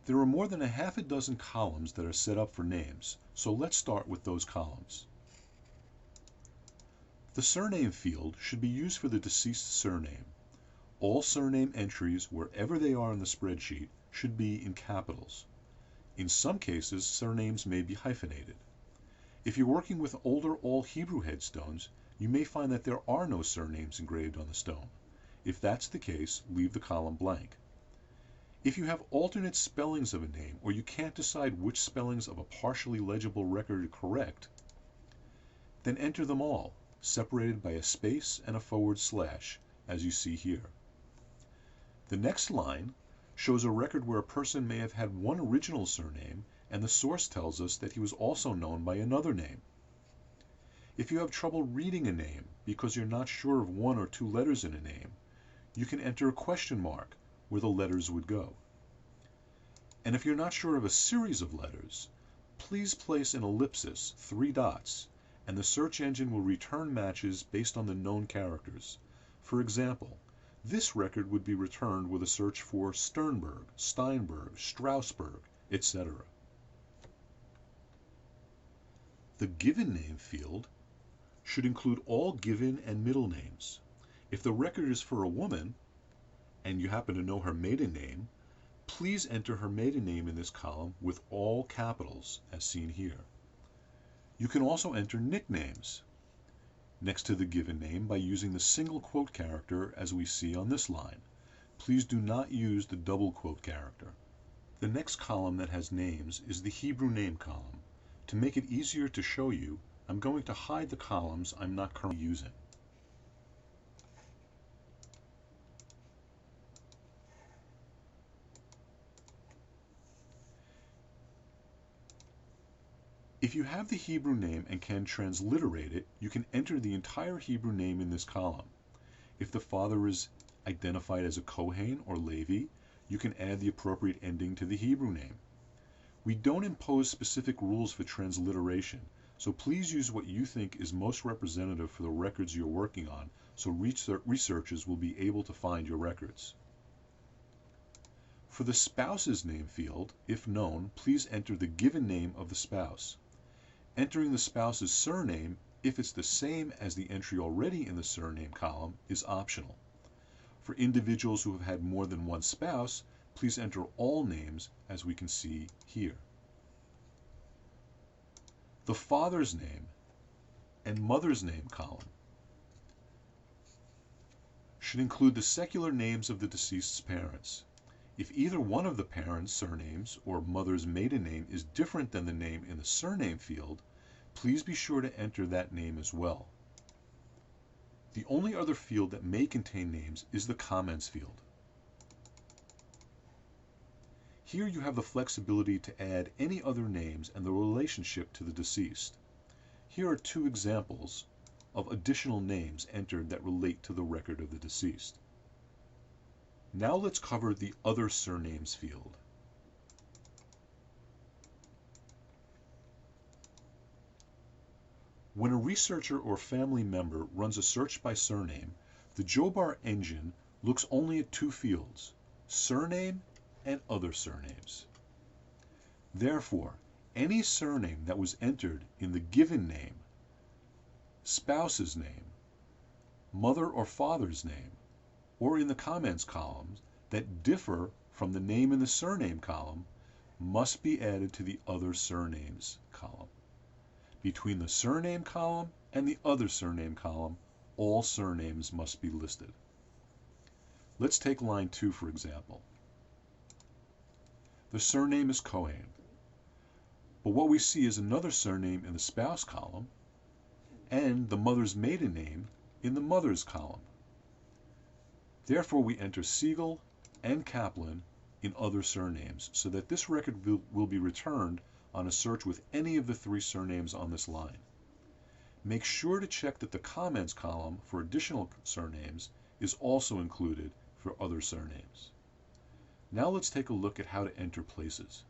There are more than a half a dozen columns that are set up for names, so let's start with those columns. The surname field should be used for the deceased surname. All surname entries, wherever they are in the spreadsheet, should be in capitals. In some cases, surnames may be hyphenated. If you're working with older all Hebrew headstones, you may find that there are no surnames engraved on the stone. If that's the case, leave the column blank. If you have alternate spellings of a name, or you can't decide which spellings of a partially legible record are correct, then enter them all, separated by a space and a forward slash, as you see here. The next line shows a record where a person may have had one original surname, and the source tells us that he was also known by another name. If you have trouble reading a name because you're not sure of one or two letters in a name, you can enter a question mark where the letters would go. And if you're not sure of a series of letters, please place an ellipsis, 3 dots, and the search engine will return matches based on the known characters. For example, this record would be returned with a search for Sternberg, Steinberg, Strasberg, etc. The given name field should include all given and middle names. If the record is for a woman, and you happen to know her maiden name, please enter her maiden name in this column with all capitals, as seen here. You can also enter nicknames next to the given name by using the single quote character as we see on this line. Please do not use the double quote character. The next column that has names is the Hebrew name column. To make it easier to show you, I'm going to hide the columns I'm not currently using. If you have the Hebrew name and can transliterate it, you can enter the entire Hebrew name in this column. If the father is identified as a Kohen or Levi, you can add the appropriate ending to the Hebrew name. We don't impose specific rules for transliteration, so please use what you think is most representative for the records you're working on, so researchers will be able to find your records. For the spouse's name field, if known, please enter the given name of the spouse. Entering the spouse's surname, if it's the same as the entry already in the surname column, is optional. For individuals who have had more than one spouse, please enter all names, as we can see here. The father's name and mother's name column should include the secular names of the deceased's parents. If either one of the parents' surnames or mother's maiden name is different than the name in the surname field, please be sure to enter that name as well. The only other field that may contain names is the comments field. Here you have the flexibility to add any other names and the relationship to the deceased. Here are 2 examples of additional names entered that relate to the record of the deceased. Now let's cover the Other Surnames field. When a researcher or family member runs a search by surname, the JOWBR engine looks only at 2 fields, surname and other surnames. Therefore, any surname that was entered in the given name, spouse's name, mother or father's name, or in the comments columns that differ from the name in the surname column must be added to the Other Surnames column. Between the surname column and the Other Surname column, all surnames must be listed. Let's take line 2 for example. The surname is Cohen, but what we see is another surname in the spouse column and the mother's maiden name in the mother's column. Therefore, we enter Siegel and Kaplan in Other Surnames so that this record will be returned on a search with any of the 3 surnames on this line. Make sure to check that the comments column for additional surnames is also included for Other Surnames. Now let's take a look at how to enter places.